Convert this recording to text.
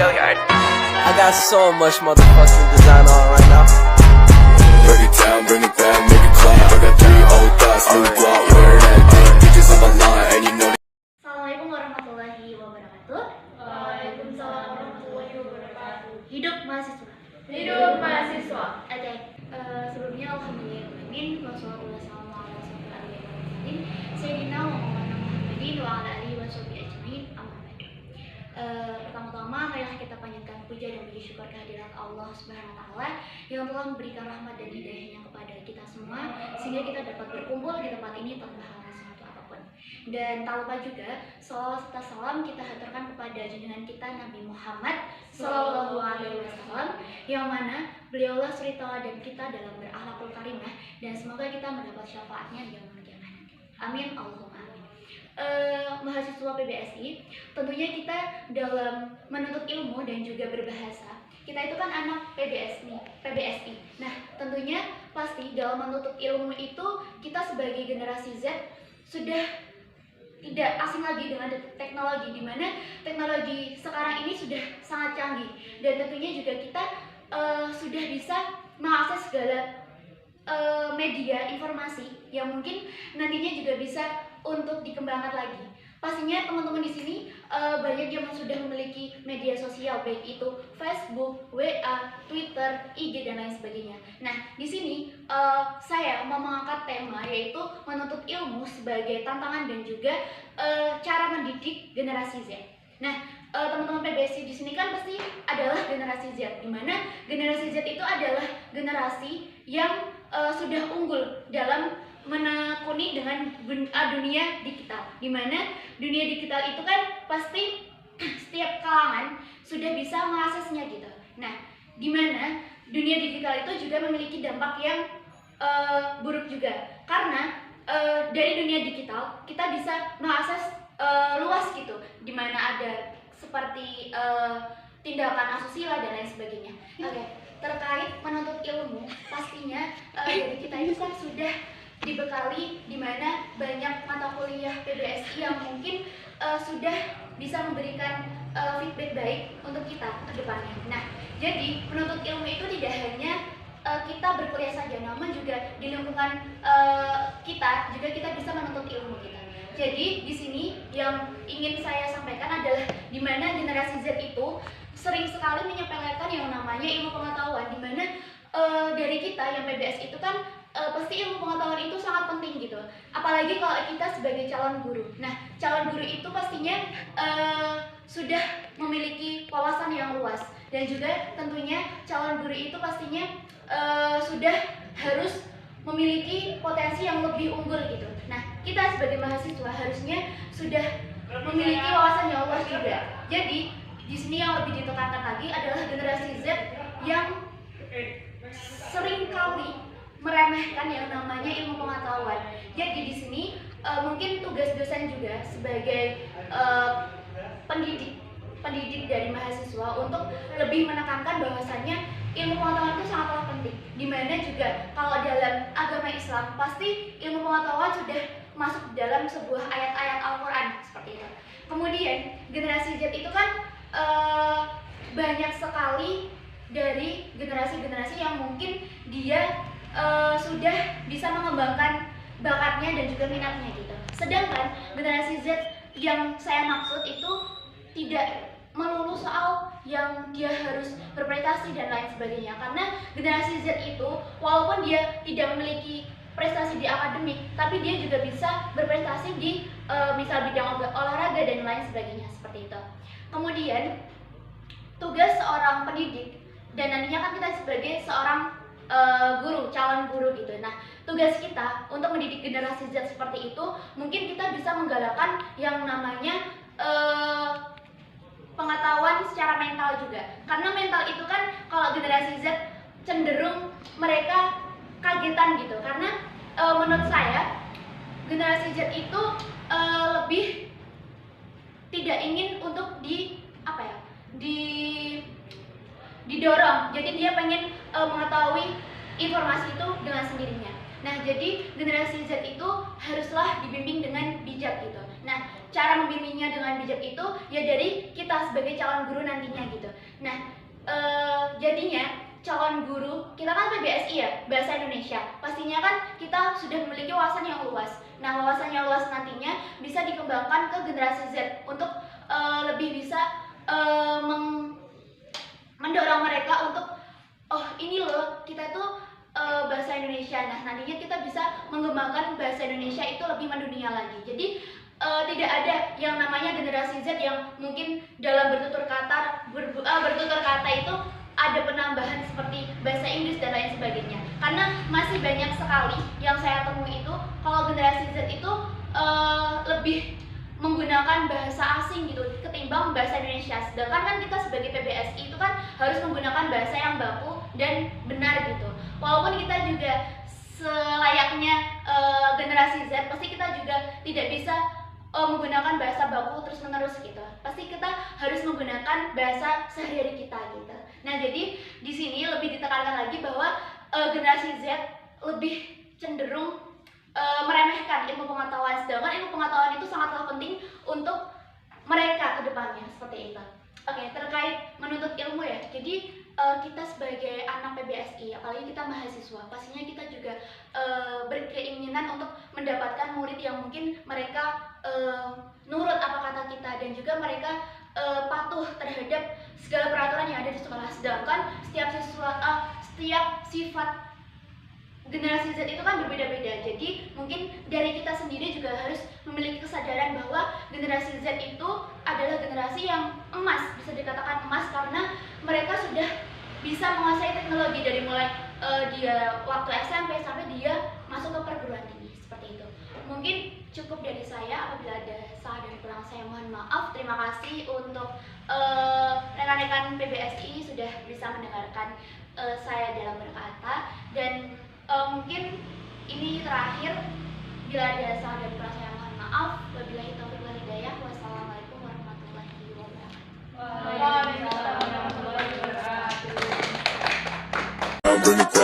I got so much motherfucking design on right now. Break it down, bring it back, make it clap. I got 3 old thoughts, new block, wear that thing. Bitches on my line, and you know. Assalamualaikum warahmatullahi wabarakatuh. Waalaikumsalam warahmatullahi wabarakatuh. Hidup mahasiswa. Hidup mahasiswa. Oke, sebelumnya alhamdulillahirrahmanirrahim. Wassalatu wassalamu ala asyrofil anbiya'i wal mursalin sayyidina wa maulana Muhammadin wa ala alihi washabihi ajmain. Amma ba'du. Pertama-tama marilah kita panjatkan puja dan puji syukur kehadirat Allah Subhanahu wa taala yang telah memberikan rahmat dan hidayahnya kepada kita semua sehingga kita dapat berkumpul di tempat ini tanpa halangan suatu apapun. Dan tak lupa juga salawat serta salam kita haturkan kepada junjungan kita Nabi Muhammad Sallallahu Alaihi Wasallam yang mana beliaulah suri tauladan kita dalam berakhlakul karimah dan semoga kita mendapat syafaatnya di yaumul qiyamah. Amin Allahumma amin. Mahasiswa PBSI, tentunya kita dalam menuntut ilmu dan juga berbahasa, kita itu kan anak PBSI. Nah, tentunya pasti dalam menuntut ilmu itu kita sebagai generasi Z sudah tidak asing lagi dengan teknologi, di mana teknologi sekarang ini sudah sangat canggih dan tentunya juga kita sudah bisa mengakses segala media informasi yang mungkin nantinya juga bisa untuk dikembangkan lagi. Pastinya teman-teman di sini banyak yang sudah memiliki media sosial, baik itu Facebook, WA, Twitter, IG dan lain sebagainya. Nah, di sini saya mau mengangkat tema yaitu menuntut ilmu sebagai tantangan dan juga cara mendidik generasi Z. Nah, teman-teman PBSI di sini kan pasti adalah generasi Z, di mana generasi Z itu adalah generasi yang sudah unggul dalam menekuni dengan dunia digital, di mana dunia digital itu kan pasti setiap kalangan sudah bisa mengaksesnya gitu. Nah, di mana dunia digital itu juga memiliki dampak yang buruk juga, karena dari dunia digital kita bisa mengakses luas gitu, di mana ada seperti tindakan asusila dan lain sebagainya. Oke, terkait menuntut ilmu, pastinya dari kita itu kan sudah dibekali di mana banyak mata kuliah PBSI yang mungkin sudah bisa memberikan feedback baik untuk kita ke depannya. Nah, jadi menuntut ilmu itu tidak hanya kita berkuliah saja, namun juga di lingkungan kita juga kita bisa menuntut ilmu kita. Jadi di sini yang ingin saya sampaikan adalah di mana generasi Z itu sering sekali menyepelekan yang namanya ilmu pengetahuan, di mana dari kita yang PBS itu kan pasti ilmu pengetahuan itu sangat penting gitu. Apalagi kalau kita sebagai calon guru. Nah, calon guru itu pastinya sudah memiliki wawasan yang luas dan juga tentunya calon guru itu pastinya sudah harus memiliki potensi yang lebih unggul gitu. Nah, kita sebagai mahasiswa harusnya sudah memiliki wawasan yang luas juga. Jadi, di sini yang lebih ditekankan lagi adalah generasi Z yang sering kali meremehkan yang namanya ilmu pengetahuan. Jadi di sini mungkin tugas dosen juga sebagai pendidik dari mahasiswa untuk lebih menekankan bahwasannya ilmu pengetahuan itu sangatlah penting. Dimana juga kalau dalam agama Islam pasti ilmu pengetahuan sudah masuk dalam sebuah ayat-ayat Al-Quran seperti itu. Kemudian generasi Z itu kan banyak sekali dari generasi-generasi yang mungkin dia sudah bisa mengembangkan bakatnya dan juga minatnya gitu. Sedangkan generasi Z yang saya maksud itu tidak melulu soal yang dia harus berprestasi dan lain sebagainya, karena generasi Z itu walaupun dia tidak memiliki prestasi di akademik, tapi dia juga bisa berprestasi di misal bidang olahraga dan lain sebagainya seperti itu. Kemudian tugas seorang pendidik dan nantinya kan kita sebagai seorang guru, calon guru gitu. Nah, tugas kita untuk mendidik generasi Z seperti itu, mungkin kita bisa menggalakkan yang namanya pengetahuan secara mental juga. Karena mental itu kan kalau generasi Z cenderung mereka kagetan gitu. Karena menurut saya generasi Z itu lebih tidak ingin untuk didorong. Jadi dia pengen mengetahui informasi itu dengan sendirinya. Nah, jadi generasi Z itu haruslah dibimbing dengan bijak gitu. Nah, cara membimbingnya dengan bijak itu ya dari kita sebagai calon guru nantinya gitu. Nah, jadinya calon guru kita kan PBSI ya, bahasa Indonesia. Pastinya kan kita sudah memiliki wawasan yang luas. Nah, wawasan yang luas nantinya bisa dikembangkan ke generasi Z untuk lebih bisa mendorong mereka untuk ini loh, kita tuh bahasa Indonesia. Nah, nantinya kita bisa mengembangkan bahasa Indonesia itu lebih mendunia lagi. Jadi tidak ada yang namanya generasi Z yang mungkin dalam bertutur kata itu ada penambahan seperti bahasa Inggris dan lain sebagainya. Karena masih banyak sekali yang saya temui itu kalau generasi Z itu lebih menggunakan bahasa asing gitu ketimbang bahasa Indonesia. Sedangkan kan kita sebagai PBSI itu kan harus menggunakan bahasa yang baku dan benar gitu. Walaupun kita juga selayaknya generasi Z, pasti kita juga tidak bisa menggunakan bahasa baku terus menerus gitu. Pasti kita harus menggunakan bahasa sehari-hari kita gitu. Nah, jadi di sini lebih ditekankan lagi bahwa generasi Z lebih cenderung meremehkan ilmu pengetahuan, sedangkan ilmu pengetahuan itu sangatlah penting untuk mereka ke depannya, seperti itu. Oke, terkait menuntut ilmu ya. Jadi kita sebagai anak PBSI, apalagi kita mahasiswa, pastinya kita juga berkeinginan untuk mendapatkan murid yang mungkin mereka nurut apa kata kita dan juga mereka patuh terhadap segala peraturan yang ada di sekolah. Sedangkan setiap sifat generasi Z itu kan berbeda-beda. Jadi mungkin dari kita sendiri juga harus memiliki kesadaran bahwa generasi Z itu adalah generasi yang emas, bisa dikatakan emas karena mereka sudah bisa menguasai teknologi dari mulai dia waktu SMP sampai dia masuk ke perguruan tinggi, seperti itu. Mungkin cukup dari saya. Apabila ada salah dan kurang saya mohon maaf. Terima kasih untuk rekan-rekan PBSI sudah bisa mendengarkan saya dalam berkata, dan mungkin ini terakhir. Bila ada salah dan kurang saya mohon maaf. Wabillahi taufiq wal hidayah. Wassalamualaikum warahmatullahi wabarakatuh. Waalaikumsalam warahmatullahi wabarakatuh. Bring it down.